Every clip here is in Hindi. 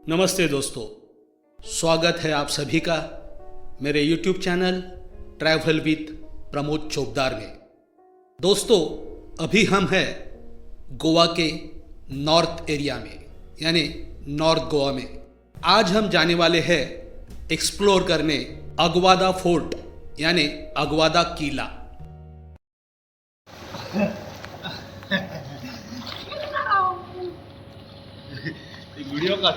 नमस्ते दोस्तों, स्वागत है आप सभी का मेरे YouTube channel travel with Pramod Chopdar में। दोस्तों, अभी हम हैं गोवा के नॉर्थ एरिया में, यानी नॉर्थ गोवा में। आज हम जाने वाले हैं एक्सप्लोर करने अगवादा फोर्ट यानी अगवादा किला। वीडियो का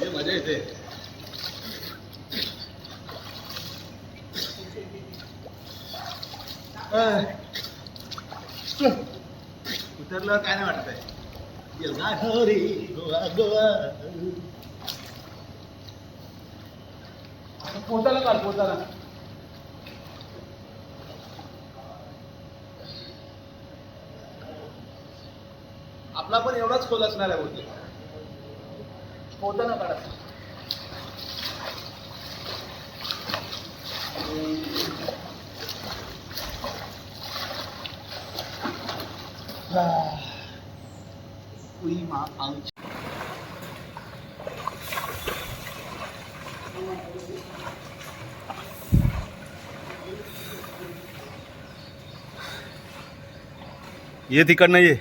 ये मजा येते. उतरल्यावर काय नाही वाटत आहे. गेला घरी गोवा गोवा. पोटाला काढ पोटाला. आपला पण एवढाच खोल असणार आहे बोलते. पोटाला काढा. ये तिकडनं ये.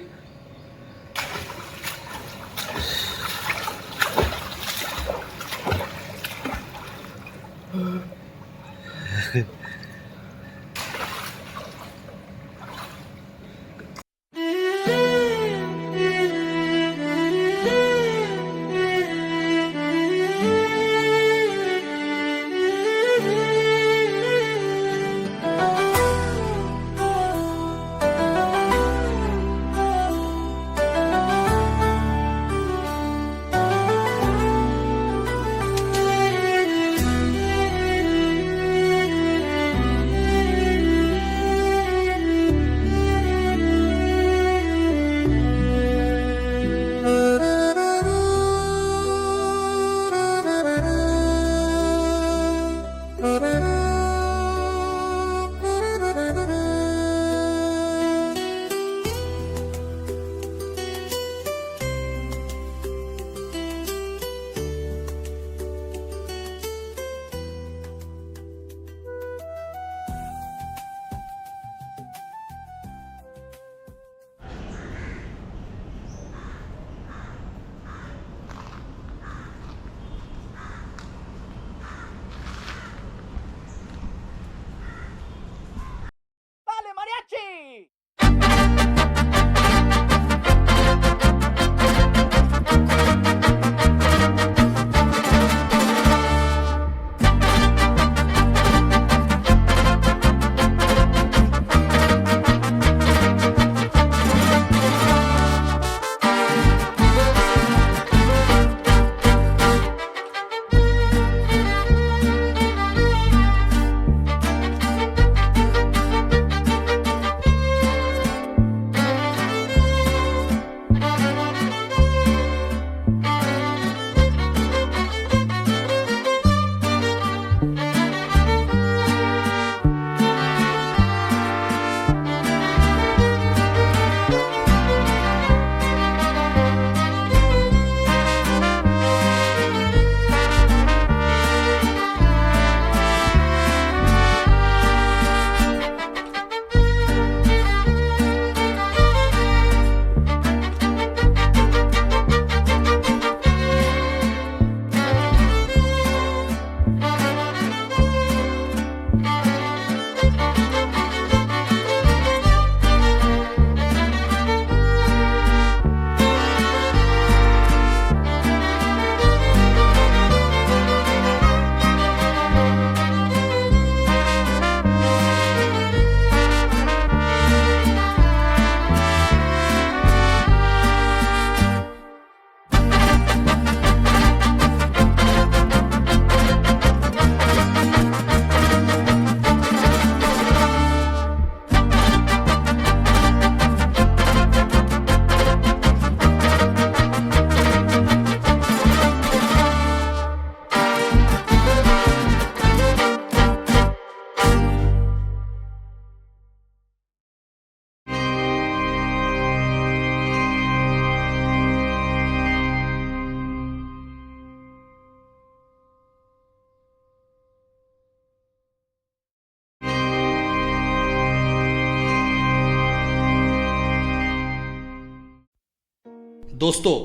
दोस्तों,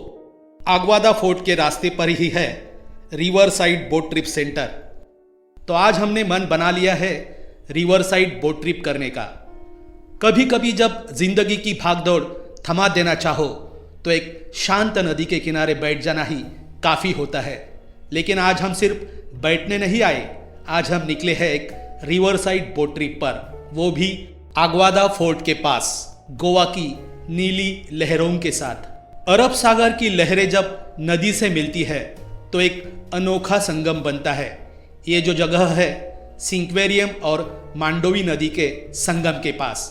आगवादा फोर्ट के रास्ते पर ही है river side boat trip centre. तो आज हमने मन बना लिया है रिवर साइड बोट ट्रिप करने का। कभी कभी जब जिंदगी की भागदौड़ थमा देना चाहो तो एक शांत नदी के किनारे बैठ जाना ही काफी होता है। लेकिन आज हम सिर्फ बैठने नहीं आए, आज हम निकले हैं एक रिवर साइड बोट ट्रिप पर, वो भी आगवादा फोर्ट के पास, गोवा की नीली लहरों के साथ। अरब सागर की लहरें जब नदी से मिलती है तो एक अनोखा संगम बनता है। ये जो जगह है सिंक्वेरियम और मांडोवी नदी के संगम के पास।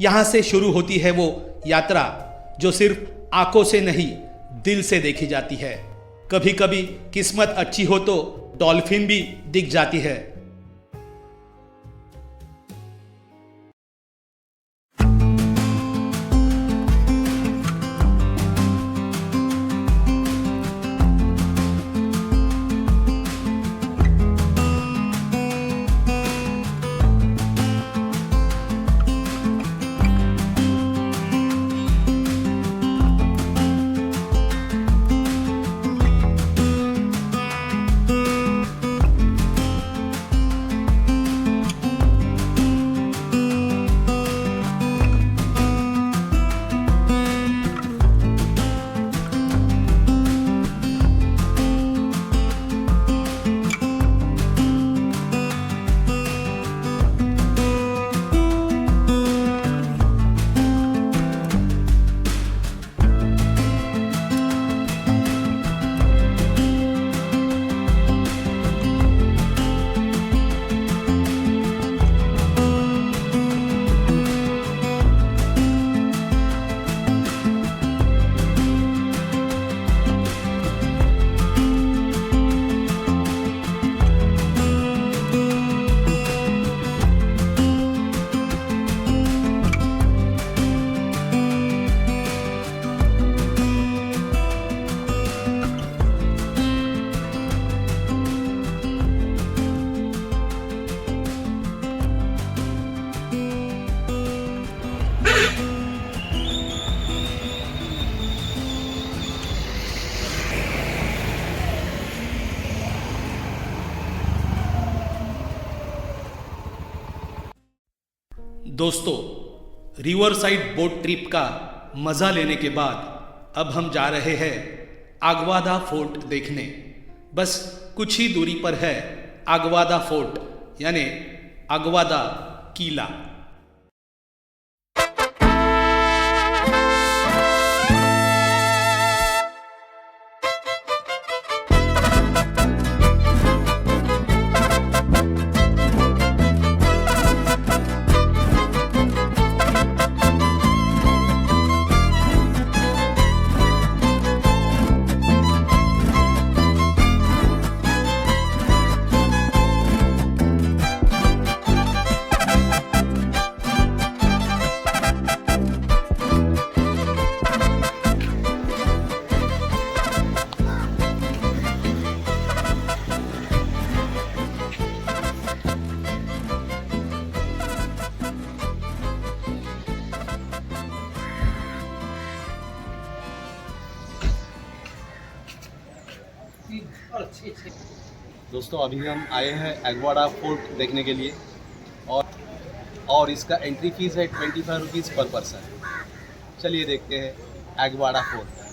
यहाँ से शुरू होती है वो यात्रा जो सिर्फ आंखों से नहीं दिल से देखी जाती है। कभी कभी किस्मत अच्छी हो तो डॉल्फिन भी दिख जाती है। दोस्तों, रिवर साइड बोट ट्रिप का मजा लेने के बाद अब हम जा रहे हैं आगवादा फोर्ट देखने। बस कुछ ही दूरी पर है आगवादा फोर्ट यानी आगवादा किला। दोस्तों, अभी हम आए हैं एगवाड़ा फोर्ट देखने के लिए और इसका एंट्री फीस है 25 रुपीज़ पर पर्सन। चलिए देखते हैं एगवाड़ा फोर्ट।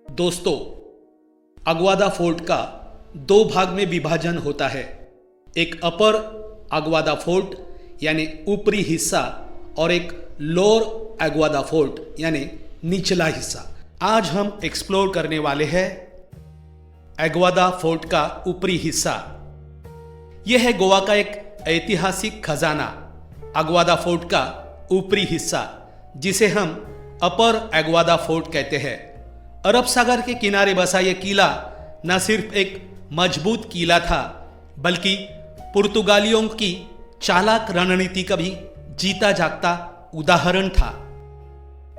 दोस्तों, अगवादा फोर्ट का दो भाग में विभाजन होता है, एक अपर अगवादा फोर्ट यानी ऊपरी हिस्सा और एक लोअर अगवादा फोर्ट यानी निचला हिस्सा। आज हम एक्सप्लोर करने वाले हैं अगवादा फोर्ट का ऊपरी हिस्सा। यह है गोवा का एक ऐतिहासिक खजाना, अगवादा फोर्ट का ऊपरी हिस्सा, जिसे हम अपर अगवादा फोर्ट कहते हैं। अरब सागर के किनारे बसा यह किला न सिर्फ एक मजबूत किला था, बल्कि पुर्तगालियों की चालाक रणनीति का भी जीता जागता उदाहरण था।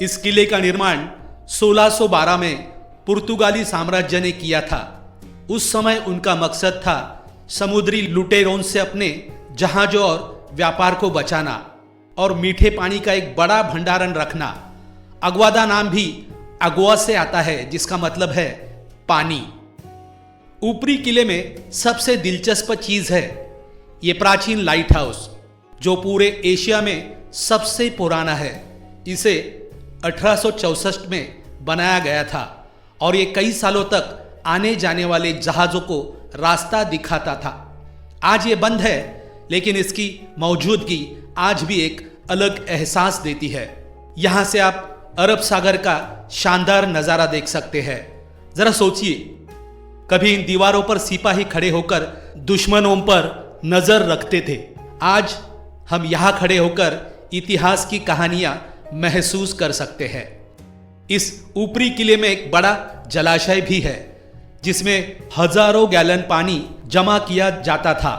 इस किले का निर्माण 1612 में पुर्तगाली साम्राज्य ने किया था। उस समय उनका मकसद था समुद्री लुटेरों से अपने जहाजों और व्यापार को बचाना और मीठे पानी का एक बड़ा भंडारण रखना। अगवादा नाम भी अगवा से आता है, जिसका मतलब है पानी। ऊपरी किले में सबसे दिलचस्प चीज है ये प्राचीन लाइट हाउस, जो पूरे एशिया में सबसे पुराना है। इसे 1864 में बनाया गया था और ये कई सालों तक आने जाने वाले जहाजों को रास्ता दिखाता था। आज ये बंद है, लेकिन इसकी मौजूदगी आज भी एक अलग एहसास देती है। यहां से आप अरब सागर का शानदार नजारा देख सकते हैं। जरा सोचिए, कभी इन दीवारों पर सिपाही खड़े होकर दुश्मनों पर नजर रखते थे। आज हम यहां खड़े होकर इतिहास की कहानियां महसूस कर सकते हैं। इस ऊपरी किले में एक बड़ा जलाशय भी है, जिसमें हजारों गैलन पानी जमा किया जाता था,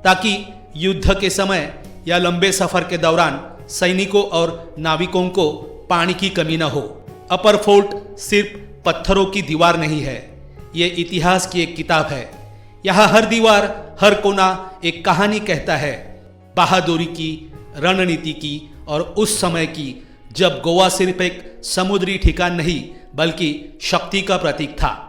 ताकि युद्ध के समय या लंबे सफर के दौरान सैनिकों और नाविकों को पानी की कमी न हो। अपर फोर्ट सिर्फ पत्थरों की दीवार नहीं है, ये इतिहास की एक किताब है। यहाँ हर दीवार, हर कोना एक कहानी कहता है, बहादुरी की, रणनीति की और उस समय की जब गोवा सिर्फ एक समुद्री ठिकाना नहीं बल्कि शक्ति का प्रतीक था।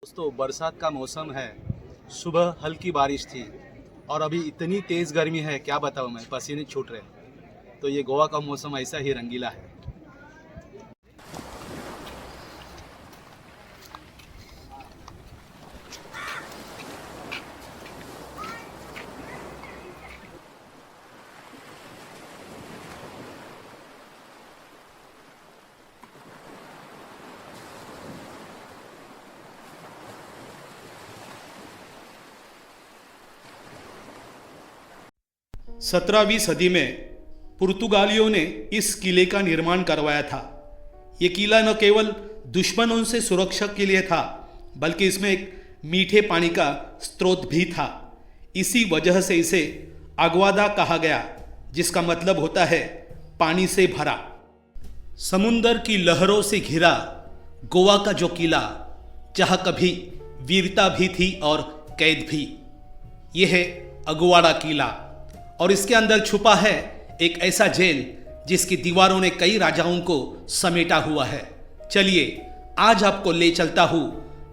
दोस्तों बरसात का मौसम है, सुबह हल्की बारिश थी और अभी इतनी तेज़ गर्मी है, क्या बताऊँ मैं, पसीने छूट रहे हैं। तो ये गोवा का मौसम ऐसा ही रंगीला है। सत्रहवीं सदी में पुर्तगालियों ने इस किले का निर्माण करवाया था। ये किला न केवल दुश्मनों से सुरक्षा के लिए था, बल्कि इसमें एक मीठे पानी का स्रोत भी था। इसी वजह से इसे अगवादा कहा गया, जिसका मतलब होता है पानी से भरा। समुंदर की लहरों से घिरा गोवा का जो किला, जहां कभी वीरता भी थी और कैद भी, यह है अगवाड़ा किला। और इसके अंदर छुपा है एक ऐसा जेल जिसकी दीवारों ने कई राजाओं को समेटा हुआ है। चलिए आज आपको ले चलता हूं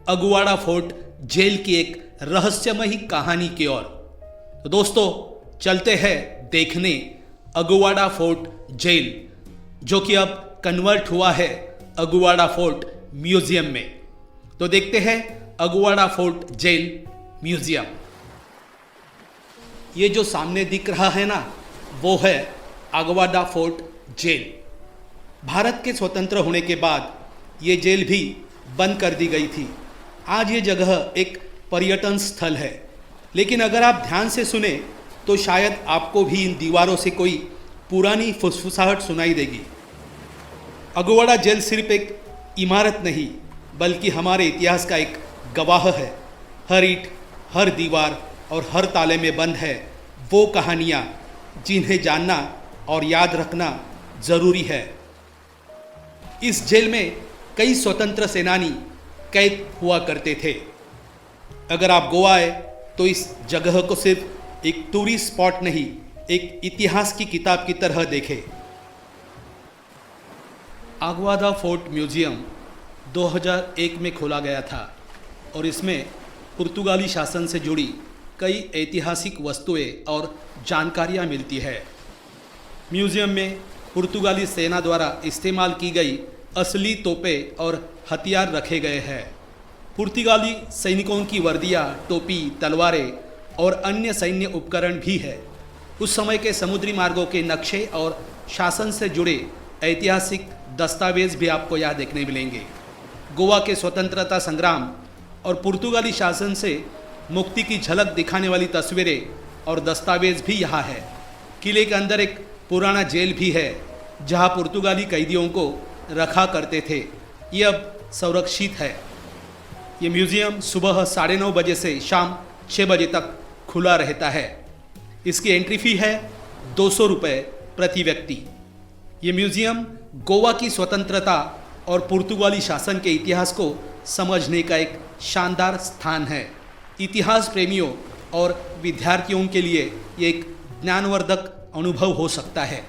अगवाड़ा फोर्ट जेल की एक रहस्यमयी कहानी की ओर। तो दोस्तों चलते हैं देखने अगवाड़ा फोर्ट जेल, जो कि अब कन्वर्ट हुआ है अगवाड़ा फोर्ट म्यूजियम में। तो देखते हैं अगवाड़ा फोर्ट जेल म्यूजियम। ये जो सामने दिख रहा है ना, वो है अगवाड़ा फोर्ट जेल। भारत के स्वतंत्र होने के बाद ये जेल भी बंद कर दी गई थी। आज ये जगह एक पर्यटन स्थल है, लेकिन अगर आप ध्यान से सुने तो शायद आपको भी इन दीवारों से कोई पुरानी फुसफुसाहट सुनाई देगी। अगवाड़ा जेल सिर्फ एक इमारत नहीं, बल्कि हमारे इतिहास का एक गवाह है। हर ईंट, हर दीवार और हर ताले में बंद है वो कहानियाँ जिन्हें जानना और याद रखना जरूरी है। इस जेल में कई स्वतंत्र सेनानी कैद हुआ करते थे। अगर आप गोवा आए तो इस जगह को सिर्फ एक टूरिस्ट स्पॉट नहीं, एक इतिहास की किताब की तरह देखें। अगवाड़ा फोर्ट म्यूजियम 2001 में खोला गया था और इसमें पुर्तगाली शासन से जुड़ी कई ऐतिहासिक वस्तुएं और जानकारियां मिलती है। म्यूजियम में पुर्तगाली सेना द्वारा इस्तेमाल की गई असली तोपें और हथियार रखे गए हैं। पुर्तगाली सैनिकों की वर्दियां, टोपी, तलवारें और अन्य सैन्य उपकरण भी है। उस समय के समुद्री मार्गों के नक्शे और शासन से जुड़े ऐतिहासिक दस्तावेज भी आपको यहाँ देखने मिलेंगे। गोवा के स्वतंत्रता संग्राम और पुर्तगाली शासन से मुक्ति की झलक दिखाने वाली तस्वीरें और दस्तावेज भी यहाँ है। किले के अंदर एक पुराना जेल भी है, जहाँ पुर्तगाली कैदियों को रखा करते थे। ये अब संरक्षित है। ये म्यूजियम सुबह 9:30 बजे से शाम 6 बजे तक खुला रहता है। इसकी एंट्री फी है 200 रुपये प्रति व्यक्ति। ये म्यूजियम गोवा की स्वतंत्रता और पुर्तगाली शासन के इतिहास को समझने का एक शानदार स्थान है। इतिहास प्रेमियों और विद्यार्थियों के लिए ये एक ज्ञानवर्धक अनुभव हो सकता है।